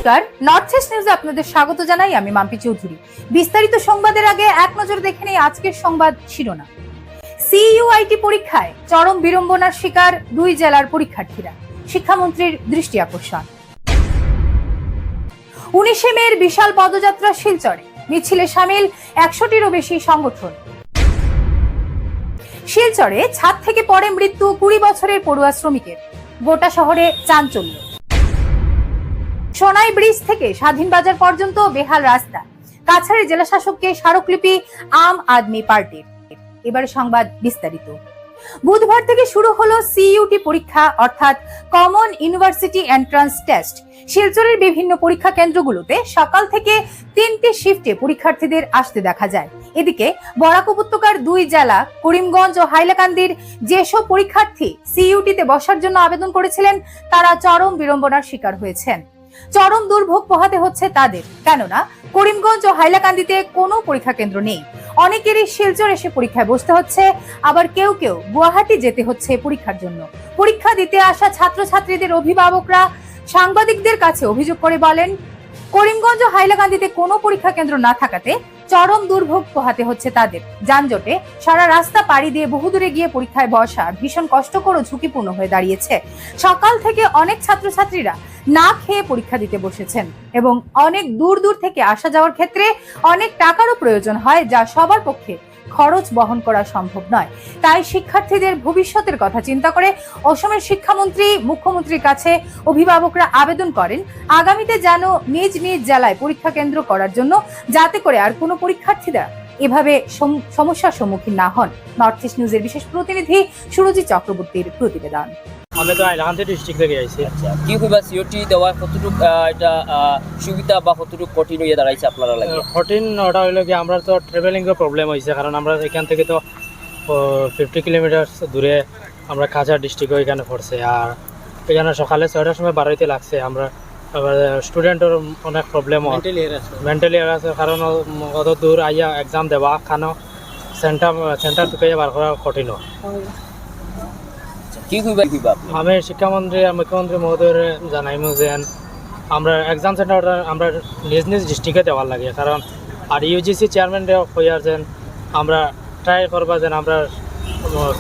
নমস্কার, north east নিউজে আপনাদের স্বাগত জানাই। আমি মাম্পি চৌধুরী। বিস্তারিত সংবাদের আগে এক নজর দেখে নেই আজকের সংবাদ শিরোনাম। সিইউআইটি পরীক্ষায় চরম বিড়ম্বনার শিকার 2 জেলার পরীক্ষার্থীরা, শিক্ষামন্ত্রীর দৃষ্টি আকর্ষণ। 19শে মের বিশাল পদযাত্রা শিলচরে, মিছিলে সামিল 100টিরও বেশি সংগঠন। শিলচরে ছাদ থেকে পড়ে মৃত্যু 20 বছরের পড়ুয়া শ্রমিকের, গোটা শহরে চাঞ্চল্য। সোনাই ব্রিজ থেকে স্বাধীন বাজার পর্যন্ত বেহাল রাস্তা, কাছাড়ের জেলা শাসককে স্মারকলিপি আম আদমি পার্টির। এবারে সংবাদ বিস্তারিত। বুধবার থেকে শুরু হলো সিইউটি পরীক্ষা অর্থাৎ কমন ইউনিভার্সিটি এন্ট্রান্স টেস্ট। শিলচরের বিভিন্ন পরীক্ষা কেন্দ্রগুলোতে সকাল থেকে 3টি শিফটে পরীক্ষার্থীদের আসতে দেখা যায়। এদিকে বরাক উপত্যকার 2 জেলা করিমগঞ্জ ও হাইলাকান্দির যেসব পরীক্ষার্থী সিইউটিতে বসার জন্য আবেদন করেছিলেন তারা চরম বিড়ম্বনার শিকার হয়েছেন। চরম দুর্ভোগ পোহাতে হচ্ছে তাদের, কেননা করিমগঞ্জ ও হাইলাকান্দিতে কোনো পরীক্ষা কেন্দ্র নেই। অনেকেরই শিলচর এসে পরীক্ষায় বসতে হচ্ছে, আবার কেউ কেউ গুয়াহাটি যেতে হচ্ছে পরীক্ষার জন্য। পরীক্ষা দিতে আসা ছাত্রছাত্রীদের অভিভাবকরা সাংবাদিকদের কাছে অভিযোগ করে বলেন, করিমগঞ্জ ও হাইলাকান্দিতে কোনো পরীক্ষা কেন্দ্র না থাকাতে চরম দুর্ভোগ পোহাতে হচ্ছে তাদের। যানজটে সারা রাস্তা পাড়ি দিয়ে বহুদূরে গিয়ে পরীক্ষায় বসা ভীষণ কষ্টকর ও ঝুঁকিপূর্ণ হয়ে দাঁড়িয়েছে। সকাল থেকে অনেক ছাত্রছাত্রীরা না খেয়ে পরীক্ষা দিতে বসেছেন এবং অনেক দূর দূর থেকে আসা যাওয়ার ক্ষেত্রে অনেক টাকারও প্রয়োজন হয়, যা সবার পক্ষে খরচ বহন করা সম্ভব নয়। তাই শিক্ষার্থীদের ভবিষ্যতের কথা চিন্তা করে অসমের শিক্ষামন্ত্রী মুখ্যমন্ত্রীর কাছে অভিভাবকরা আবেদন করেন আগামীতে যেন নিজ নিজ জেলায় পরীক্ষা কেন্দ্র করার জন্য, যাতে করে আর কোনো পরীক্ষার্থীরা এভাবে সমস্যার সম্মুখীন না হন। নর্থ ইস্ট নিউজের বিশেষ প্রতিনিধি সুরজিৎ চক্রবর্তীর প্রতিবেদন। আমি তো হাইলাকান্দি ডিস্ট্রিক্ট থেকে আইছি। আচ্ছা, কি কইবা সিওটি দেওয়া কতটুকু এটা সুবিধা বা কতটুকু কঠিন হয়ে দাঁড়াইছে আপনারা লাগে? কঠিন ওটা হইলো কি, আমরা তো ট্রাভেলিং এর প্রবলেম হয়েছে, কারণ আমরা এখান থেকে তো 50 কিলোমিটার দূরে আমরা কাছাড় ডিস্ট্রিক্ট এখানে পড়ছে, আর এখানে সকালে 6টার সময় বাড়াইতে লাগছে। আমরা স্টুডেন্টের অনেক প্রবলেম মেন্টালি আছে, কারণ অত দূর আইয়া এক্সাম দেওয়া খানো সেন্টার থেকে বার করা কঠিন। কি কইবা আমি শিক্ষামন্ত্রী আর মুখ্যমন্ত্রী মহোদয়ের জানাইমু যে আমরা এক্সাম সেন্টার আমরা নিজ নিজ ডিস্ট্রিক্টে দেওয়ার লাগে, কারণ আর ইউজিসি চেয়ারম্যান কইয়ার যেন আমরা ট্রাই করবা যেন আমরা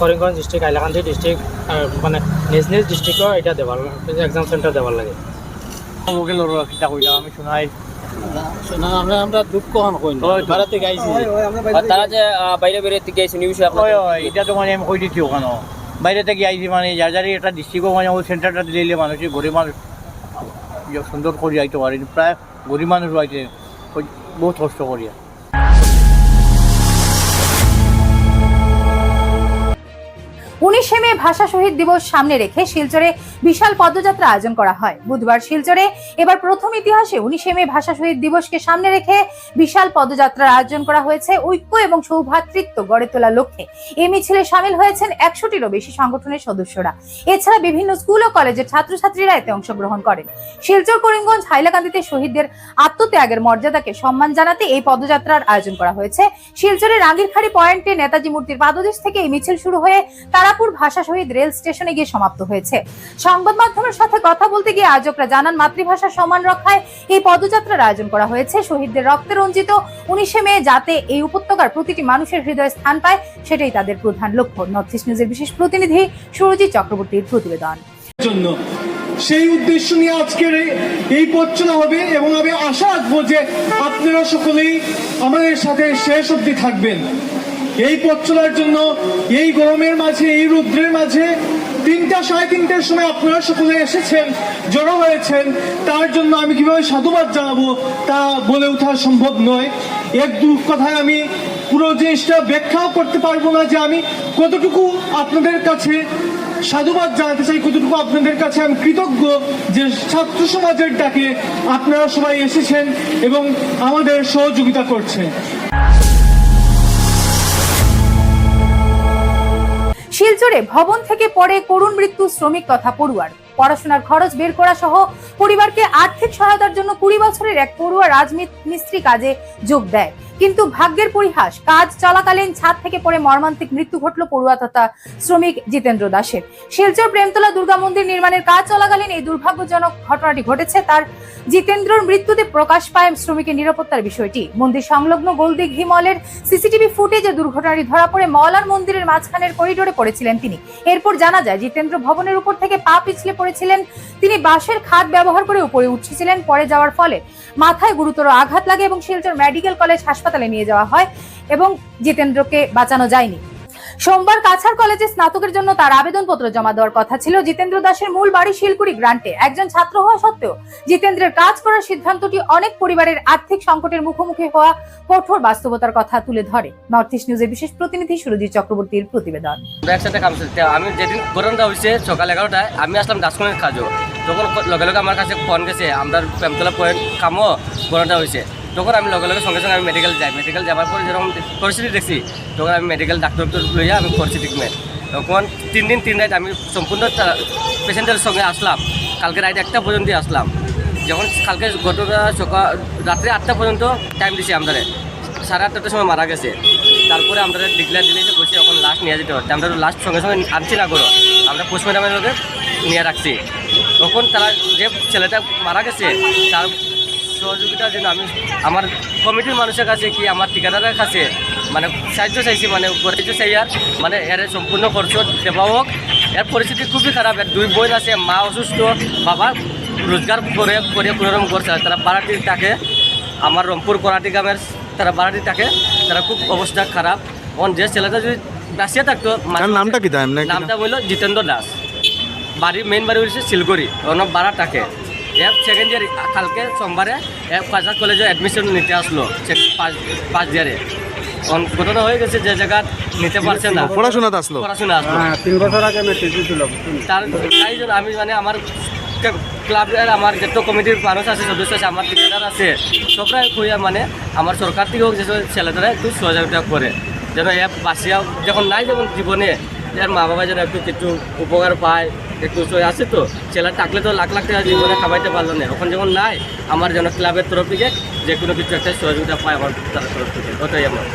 করিমগঞ্জ ডিস্ট্রিক্ট হাইলাকান্দি ডিস্ট্রিক্ট মানে নিজ নিজ ডিস্ট্রিক্টও এটা দেওয়ার এক্সাম সেন্টার দেওয়ার লাগে। আমি আমরা দুঃখ ভারতে গাইছি, তারা যে বাইরে বাইরে থেকে আইছে নিউজ এটা তো মানে আমি কই দিচ্ছি ওখানে বাইরে থেকে আইছি, মানে যার যারই একটা ডিস্ট্রিক্টও মানে ওই সেন্টারটা দিলে মানুষের গরিব মানুষ সুন্দর করে যাইতে পারে, প্রায় গরিব মানুষ আইতে বহুত কষ্ট করিয়া। 19শে মে ভাষা শহীদ দিবস সামনে রেখে শিলচরে বিশাল পদযাত্রা আয়োজন করা হয়। বুধবার শিলচরে এবার প্রথম ইতিহাসে 19শে মে ভাষা শহীদ দিবসকে সামনে রেখে বিশাল পদযাত্রার আয়োজন করা হয়েছে ঐক্য এবং সৌভ্রাতৃত্ব গড়ে তোলার লক্ষ্যে। এই মিছিলে সামিল হয়েছেন 100টিরও বেশি সংগঠনের সদস্যরা। এছাড়া বিভিন্ন স্কুল ও কলেজের ছাত্রছাত্রীরা এতে অংশগ্রহণ করেন। শিলচর করিমগঞ্জ হাইলাকান্দিতে শহীদদের আত্মত্যাগের মর্যাদাকে সম্মান জানাতে এই পদযাত্রার আয়োজন করা হয়েছে। শিলচরের রাঙ্গিরখাড়ি পয়েন্টে নেতাজি মূর্তির পাদদেশ থেকে এই মিছিল শুরু হয়ে তারাপুর ভাষা শহীদ রেল স্টেশনে গিয়ে সমাপ্ত হয়েছে। সংবাদ মাধ্যমের সাথে কথা বলতে গিয়ে আয়োজকরা জানান, মাতৃভাষার সম্মান রক্ষায় এই পদযাত্রার আয়োজন করা হয়েছে। শহীদদের রক্তে রঞ্জিত 19শে মে যাতে এই উপত্যকার প্রতিটি মানুষের হৃদয়ে স্থান পায়, সেটাই তাদের প্রধান লক্ষ্য। নর্থ ইস্ট নিউজের বিশেষ প্রতিনিধি সুরজিৎ চক্রবর্তীর প্রতিবেদন। সেই উদ্দেশ্য নিয়ে আজকের এই পথ চলা হবে এবং আমি আশা রাখবো যে আপনারা সকলেই আমাদের সাথে শেষ অবধি থাকবেন। এই পথ চলার জন্য এই গরমের মাঝে, এই রৌদ্রের মাঝে 3টা সাড়ে 3টার সময় আপনারা সকলে এসেছেন, জড়ো হয়েছেন, তার জন্য আমি কিভাবে সাধুবাদ জানাবো তা বলে ওঠা সম্ভব নয়। এক দু কথায় আমি পুরো জিনিসটা ব্যাখ্যাও করতে পারবো না যে আমি কতটুকু আপনাদের কাছে সাধুবাদ জানাতে চাই, কতটুকু আপনাদের কাছে আমি কৃতজ্ঞ যে ছাত্র সমাজের ডাকে আপনারা সবাই এসেছেন এবং আমাদের সহযোগিতা করছেন। শিলচরে ভবন থেকে পড়ে করুণ মৃত্যু শ্রমিক তথা পড়ুয়ার। পড়াশোনার খরচ বের করা সহ পরিবারকে আর্থিক সহায়তার জন্য 20 বছরের এক পড়ুয়া রাজমিস্ত্রি কাজে যোগ দেয়। কিন্তু ভাগ্যের পরিহাস, কাজ চলাকালীন ছাদ থেকে পড়ে মর্মান্তিক মৃত্যু ঘটল পড়ুয়া তথা শ্রমিক জিতেন্দ্র দাসের। শিলচর প্রেমতলা দুর্গা মন্দির নির্মাণের কাজ চলাকালীন এই দুর্ভাগ্যজনক ঘটনাটি ঘটেছে। তার জিতেন্দ্রর মৃত্যুতে প্রকাশ পায় শ্রমিকের নিরাপত্তার বিষয়টি। মন্দির সংলগ্ন গোলদিঘি মলের সিসিটিভি ফুটেজে দুর্ঘটনাটি ধরা পড়ে মল আর মন্দিরের মাঝখানের করিডোরে পড়েছিলেন তিনি। এরপর জানা যায় জিতেন্দ্র ভবনের উপর থেকে পা পিছলে পড়েছিলেন। তিনি বাঁশের খাট ব্যবহার করে উপরে উঠেছিলেন। পরে যাওয়ার ফলে মাথায় গুরুতর আঘাত লাগে এবং শিলচর মেডিকেল কলেজ হাসপাতালে নিয়ে যাওয়া হয় এবং জিতেন্দ্রকে বাঁচানো যায়নি। সোমবার কাছাড় কলেজে স্নাতকের জন্য তার আবেদনপত্র জমা দেওয়ার কথা ছিল। জিতেন্দ্র দাসের মূল বাড়ি শিলকুড়ি গ্রান্টে। একজন ছাত্র হওয়া সত্ত্বেও জিতেন্দ্রের কাজ করার সিদ্ধান্তটি অনেক পরিবারের আর্থিক সংকটের মুখোমুখি হওয়া কঠোর বাস্তবতার কথা তুলে ধরে। নর্থ ইস্ট নিউজের বিশেষ প্রতিনিধি সুরজিৎ চক্রবর্তীর প্রতিবেদন। একসাথে কাম করতে আমি যেদিন ঘটনাটা হয়েছে সকাল 11টায় আমি আসলাম দাসকনের কাজও, তখন লগে লগে আমার কাছে ফোন গেছে আমরা প্রেমতলা পয়েন্ট কামও ঘটনাটা হয়েছে। তখন আমি লগে লগে সঙ্গে সঙ্গে আমি মেডিকেল যাই। মেডিকেল যাওয়ার পরে যেরকম পরিস্থিতি দেখছি তখন আমি মেডিকেল ডাক্তার লইয়া আমি করছি ট্রিটমেন্ট। তখন 3 দিন 3 রাত আমি সম্পূর্ণ পেশেন্টের সঙ্গে আসলাম। কালকে রাত 1টা পর্যন্ত আসলাম। যখন কালকে ঘটনা সকাল রাত্রে 8টা পর্যন্ত টাইম দিছি আমরা, 8:30টার সময় মারা গেছে। তারপরে আমরা ডিক্লেয়ার দিলে বসে এখন লাস্ট নিয়ে যেতে পারছি। আমরা লাস্ট সঙ্গে সঙ্গে আনছি না করো, আমরা পোস্টমর্টমের মধ্যে নিয়ে রাখছি। তখন তারা যে ছেলেটা মারা গেছে তার সহযোগিতার জন্য আমি আমার কমিটির মানুষের কাছে কি আমার ঠিকাদারের কাছে মানে সাহায্য চাইছি, মানে সাহায্য চাই আর মানে এর সম্পূর্ণ খরচ দেওয়া হোক। এর পরিস্থিতি খুবই খারাপ। এর 2 বোন আছে, মা অসুস্থ, বাবা রোজগার করে কোনোরকম করছে। তারা বাড়াটি থাকে, আমার রংপুর করাটি গ্রামের তারা বাড়াটি থাকে, তারা খুব অবস্থা খারাপ। যে ছেলেটা যদি বাঁচিয়ে থাকতো, নামটা কি নামটা বললো জিতেন্দ্র দাস, মেইন বাড়ি হচ্ছে শিলগড়ি, অনেক বাড়া থাকে। সেকেন্ড ইয়ার কালকে সোমবারে কাছাড় কলেজে অ্যাডমিশন নিতে আসলো ফার্স্ট ইয়ারে। ঘটনা হয়ে গেছে যে জায়গা নিতে পারছে না, পড়াশোনা আসলো 3 বছর আগে তাই জন্য আমি মানে আমার ক্লাবের আমার যত কমিটির মানুষ আছে, সদস্য আছে, আমার ঠিকাদার আছে, সবরাই খুঁয়া মানে আমার সরকার থেকেও যে ছেলেদের একটু সহযোগিতা করে যেন এ বাঁচিয়া যখন নাই যেমন জীবনে এর মা বাবা যেন একটু কিছু উপকার পায়। একটু আছে তো ছেলে থাকলে তো লাখ লাখ টাকা জীবনে খাওয়াইতে পারলো না, এখন যখন নাই আমার যেন ক্লাবের তরফ থেকে যে কোনো কিছু একটা সহযোগিতা পায় আমার তরফ থেকে, ওটাই আমার।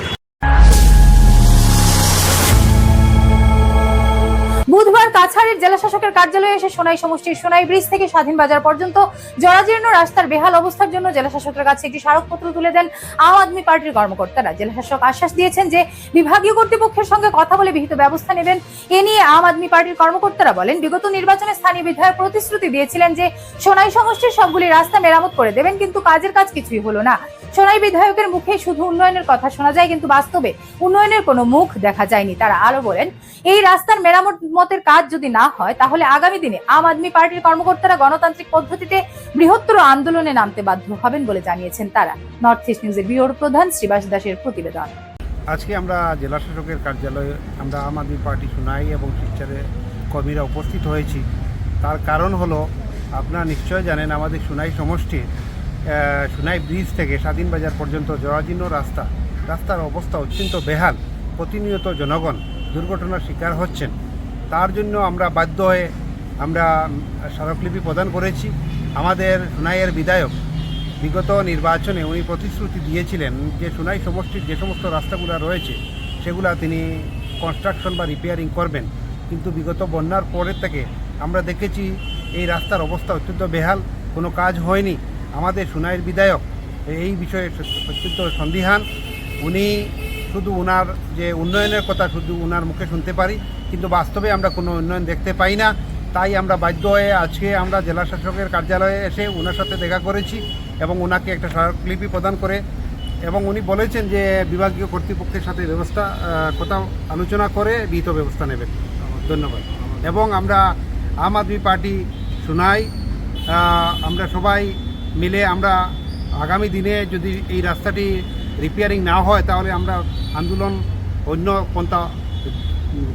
বুধবার কাছাড়ের জেলাশাসকের কার্যালয়ে এসে সোনাই সমষ্টির সোনাই ব্রিজ থেকে স্বাধীন বাজার পর্যন্ত জরাজীর্ণ রাস্তার বেহাল অবস্থার জন্য জেলাশাসকের কাছে একটি স্মারকপত্র তুলে দেন আম আদমি পার্টির কর্মকর্তারা। জেলাশাসক আশ্বাস দিয়েছেন যে বিভাগীয় কর্তৃপক্ষের সঙ্গে কথা বলে বিহিত ব্যবস্থা নেবেন। এ নিয়ে আম আদমি পার্টির কর্মকর্তারা বলেন, বিগত নির্বাচনে স্থানীয় বিধায়ক প্রতিশ্রুতি দিয়েছিলেন যে সোনাই সমষ্টির সবগুলি রাস্তা মেরামত করে দেবেন, কিন্তু কাজের কাজ কিছুই হলো না। সোনাই বিধায়কের মুখে শুধু উন্নয়নের কথা শোনা যায়, কিন্তু বাস্তবে উন্নয়নের কোনো মুখ দেখা যায়নি। তারা আরো বলেন, এই রাস্তার মেরামতের কাজ যদি না হয় তাহলে আগামী দিনে আম আদমি পার্টির কর্মকর্তারা গণতান্ত্রিক পদ্ধতিতে বৃহত্তর আন্দোলনে নামতে বাধ্য হবেন বলে জানিয়েছেন তারা। নর্থ ইস্ট নিউজের ব্যুরো প্রধান শ্রীবাস দাসের প্রতিবেদন। আজকে আমরা জেলা শাসকের কার্যালয়ে আমরা আম আদমি পার্টি সোনাই এবং শিলচরের কর্মীরা উপস্থিত হয়েছি। তার কারণ হলো আপনারা নিশ্চয় জানেন আমাদের সোনাই সমষ্টির সোনাই ব্রিজ থেকে স্বাধীন বাজার পর্যন্ত জরাজীর্ণ রাস্তার অবস্থা অত্যন্ত বেহাল। প্রতিনিয়ত জনগণ দুর্ঘটনার শিকার হচ্ছেন। তার জন্য আমরা বাধ্য হয়ে আমরা স্মারকলিপি প্রদান করেছি। আমাদের সোনাইয়ের বিধায়ক বিগত নির্বাচনে উনি প্রতিশ্রুতি দিয়েছিলেন যে সোনাই সমষ্টির যে সমস্ত রাস্তাগুলো রয়েছে সেগুলা তিনি কনস্ট্রাকশন বা রিপেয়ারিং করবেন, কিন্তু বিগত বন্যার পরের থেকে আমরা দেখেছি এই রাস্তার অবস্থা অত্যন্ত বেহাল, কোনো কাজ হয়নি। আমাদের সোনাইয়ের বিধায়ক এই বিষয়ে অত্যন্ত সন্দিহান। উনি শুধু ওনার যে উন্নয়নের কথা শুধু ওনার মুখে শুনতে পারি, কিন্তু বাস্তবে আমরা কোনো উন্নয়ন দেখতে পাই না। তাই আমরা বাধ্য হয়ে আজকে আমরা জেলা শাসকের কার্যালয়ে এসে ওনার সাথে দেখা করেছি এবং ওনাকে একটা স্মারকলিপি প্রদান করে, এবং উনি বলেছেন যে বিভাগীয় কর্তৃপক্ষের সাথে কথা আলোচনা করে বিহিত ব্যবস্থা নেবেন। ধন্যবাদ। এবং আমরা আম আদমি পার্টি সোনাই আমরা সবাই মিলে আমরা আগামী দিনে যদি এই রাস্তাটি রিপেয়ারিং না হয় তাহলে আমরা আন্দোলন অন্য পন্থা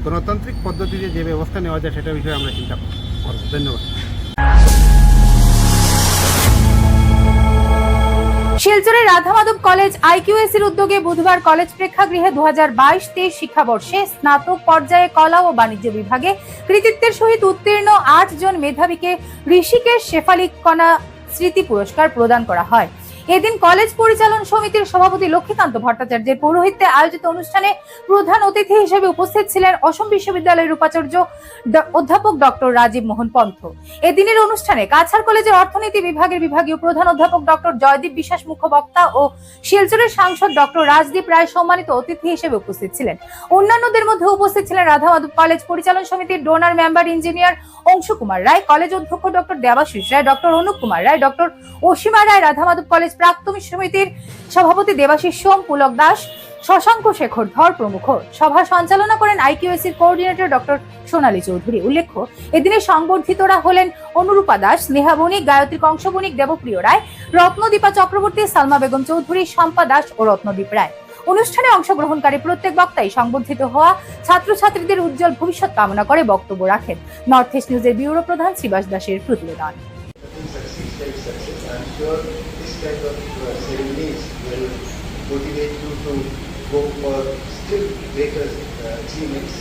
গণতান্ত্রিক পদ্ধতিতে যে ব্যবস্থা নেওয়া যায় সেটা বিষয়ে আমরা চিন্তা করব। ধন্যবাদ। শিলচরের রাধা মাধব কলেজ আইকিউএসির উদ্যোগে বুধবার কলেজ প্রেক্ষাগৃহে 2022-23 শিক্ষাবর্ষে স্নাতক পর্যায়ে কলা ও বাণিজ্য বিভাগে কৃতিত্বের সহিত উত্তীর্ণ 8 জন মেধাবীকে ঋষিকেশ শেফালিক কণা স্মৃতি পুরস্কার প্রদান করা হয়। এদিন কলেজ পরিচালন সমিতির সভাপতি লক্ষ্মীকান্ত ভট্টাচার্যের পৌরোহিত্যে আয়োজিত অনুষ্ঠানে প্রধান অতিথি হিসেবে উপস্থিত ছিলেন অসম বিশ্ববিদ্যালয়ের উপাচার্য অধ্যাপক ডক্টর রাজীব মোহন পন্থ। এদিনের অনুষ্ঠানে কাছাড় কলেজের অর্থনীতি বিভাগের বিভাগীয় প্রধান অধ্যাপক ডক্টর জয়দীপ বিশ্বাস মুখ্য বক্তা ও শিলচরের সাংসদ ডক্টর রাজদীপ রায় সম্মানিত অতিথি হিসেবে উপস্থিত ছিলেন। অন্যান্যদের মধ্যে উপস্থিত ছিলেন রাধা মাধব কলেজ পরিচালন সমিতির donor member engineer Anshu Kumar Roy, college অধ্যক্ষ doctor Debashis Roy, doctor Anup Kumar Roy, doctor Asima Roy, Radha Madhab college প্রাক্তনী সমিতির সভাপতি দেবাশিস সোম, পুলক দাস, শশাঙ্ক শেখর ধর প্রমুখ। সভা সঞ্চালনা করেন আইকিউএসির কোঅর্ডিনেটর ডক্টর সোনালী চৌধুরী। উল্লেখ্য, এদিনের সংবর্ধিতরা হলেন অনুরূপা দাস, স্নেহা বণিক, গায়ত্রী কংস বণিক, দেবপ্রিয় রায়, রত্নদীপা চক্রবর্তী, সালমা বেগম চৌধুরী, শম্পা দাস ও রত্নদীপ রায়। অনুষ্ঠানে অংশগ্রহণকারী প্রত্যেক বক্তাই সংবর্ধিত হওয়া ছাত্রছাত্রীদের উজ্জ্বল ভবিষ্যৎ কামনা করে বক্তব্য রাখেন। নর্থ ইস্ট নিউজের ব্যুরো প্রধান শ্রীবাস দাসের প্রতিবেদন। Motivate you to go for still greater achievements,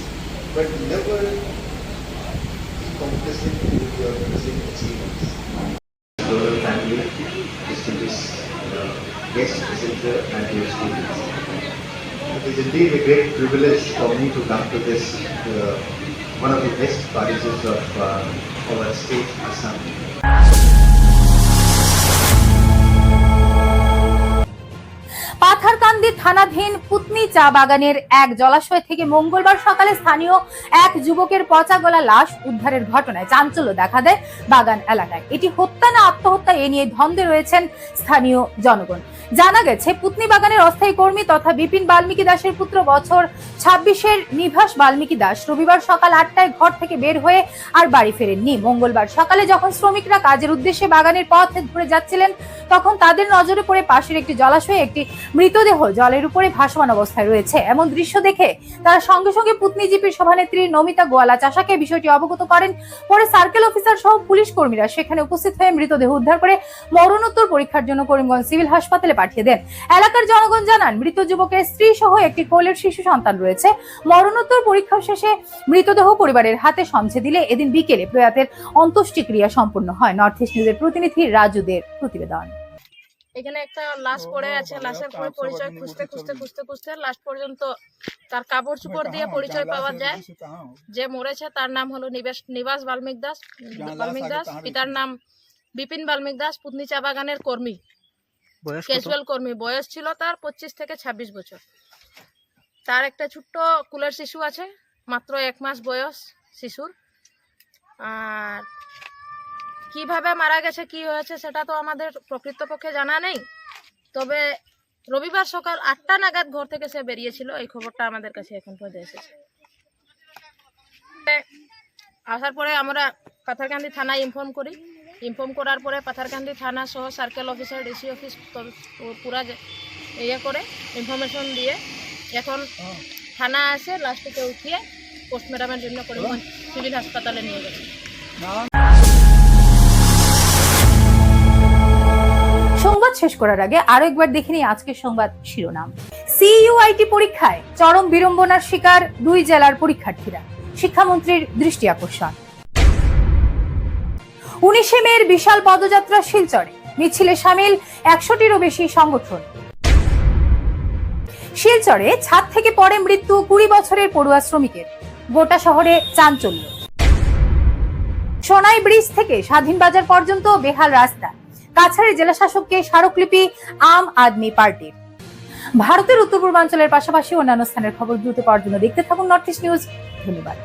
but never be complacent with your present achievements. Your family, distinguished guest presenter and your students. It is indeed a great privilege for me to come to this one of the best colleges of our state, Assam. Patharkandi থানাধীন পুতনি চা বাগানের এক জলাশয় থেকে মঙ্গলবার সকালে স্থানীয় এক যুবকের পচা গলা লাশ উদ্ধারের ঘটনায় চাঞ্চল্য দেখা দেয় বাগান এলাকায়। এটি হত্যা না আত্মহত্যা এ নিয়ে দ্বন্দ্বে রয়েছেন স্থানীয় জনগণ। জানা গেছে, পুতনি বাগানের অস্থায়ী কর্মী তথা বিপিন বাল্মীকি দাসের পুত্র বছর 26-এর নিভাস বাল্মীকি দাস রবিবার সকাল 8টায় ঘর থেকে বের হয়ে আর বাড়ি ফেরেননি। মঙ্গলবার সকালে যখন শ্রমিকরা কাজের উদ্দেশ্যে বাগানের পথে ঘুরে যাচ্ছিলেন, তখন তাদের নজরে পড়ে পাশের একটি জলাশয়ে একটি মৃতদেহ জলের উপরে ভাসমান অবস্থায় রয়েছে। এমন দৃশ্য দেখে তারা সঙ্গে সঙ্গে পুতনি জিপির সভানেত্রী নমিতা গোয়ালা চাষাকে বিষয়টি অবগত করেন। পরে সার্কেল অফিসার সহ পুলিশ কর্মীরা সেখানে উপস্থিত হয়ে মৃতদেহ উদ্ধার করে মরণোত্তর পরীক্ষার জন্য করিমগঞ্জ সিভিল হাসপাতালে পাঠিয়ে দেন। এলাকার জনগণ জানান, মৃত যুবকের স্ত্রী সহ একটি কোলের শিশু সন্তান রয়েছে। মরণোত্তর পরীক্ষা শেষে মৃতদেহ পরিবারের হাতে সমঝে দিলে এদিন বিকেলে প্রয়াতের অন্ত্যেষ্টিক্রিয়া সম্পন্ন হয়। নর্থ ইস্ট নিউজের প্রতিনিধি রাজুদের প্রতিবেদন। এখানে একটা লাশ পড়ে আছে, লাশের পরে পরিচয় খুঁজতে লাস্ট পর্যন্ত তার কাপড় চোপড় দিয়ে পরিচয় পাওয়া যায়। যে মরেছে তার নাম হলো নিবাস বাল্মীকি দাস। পিতার নাম বিপিন বাল্মীকি দাস, পুতনি চা বাগানের কর্মী, ক্যাজুয়াল কর্মী। বয়স ছিল তার 25 থেকে 26 বছর। তার একটা ছোট্ট কুলের শিশু আছে, মাত্র 1 মাস বয়স শিশুর। আর কিভাবে মারা গেছে, কি হয়েছে সেটা তো আমাদের প্রকৃতপক্ষে জানা নেই। তবে রবিবার সকাল 8টা নাগাদ ঘর থেকে সে বেরিয়েছিল, এই খবরটা আমাদের কাছে এখন পর্যন্ত এসেছে। আসার পরে আমরা পাথারকান্দি থানায় ইনফর্ম করার পরে পাথারকান্দি থানা সহ সার্কেল অফিসার, ডিসি অফিস পুরা করে ইনফরমেশন দিয়ে এখন থানা আসে, লাস্টকে উঠিয়ে পোস্টমর্টমের জন্য করিমগঞ্জ সিভিল হাসপাতালে নিয়ে গেছে। সংবাদ শেষ করার আগে আরো একবার দেখে নিই আজকের সংবাদ শিরোনাম। সিইউআইটি পরীক্ষায় চরম বিড়ম্বনার শিকার 2 জেলার পরীক্ষার্থীরা, শিক্ষামন্ত্রীর দৃষ্টি আকর্ষণ। 19শে মের বিশাল পদযাত্রা শিলচরে, মিছিলে সামিল 100টিরও বেশি সংগঠন। শিলচরে ছাদ থেকে পড়ে মৃত্যু 20 বছরের পড়ুয়া শ্রমিকের, গোটা শহরে চাঞ্চল্য। সোনাই ব্রিজ থেকে স্বাধীন বাজার পর্যন্ত বেহাল রাস্তা, কাছাড়ের জেলা শাসককে স্মারকলিপি আম আদমি পার্টির। ভারতের উত্তর পূর্বাঞ্চলের পাশাপাশি অন্যান্য স্থানের খবর দ্রুত পাওয়ার জন্য দেখতে থাকুন নর্থ ইস্ট নিউজ। ধন্যবাদ।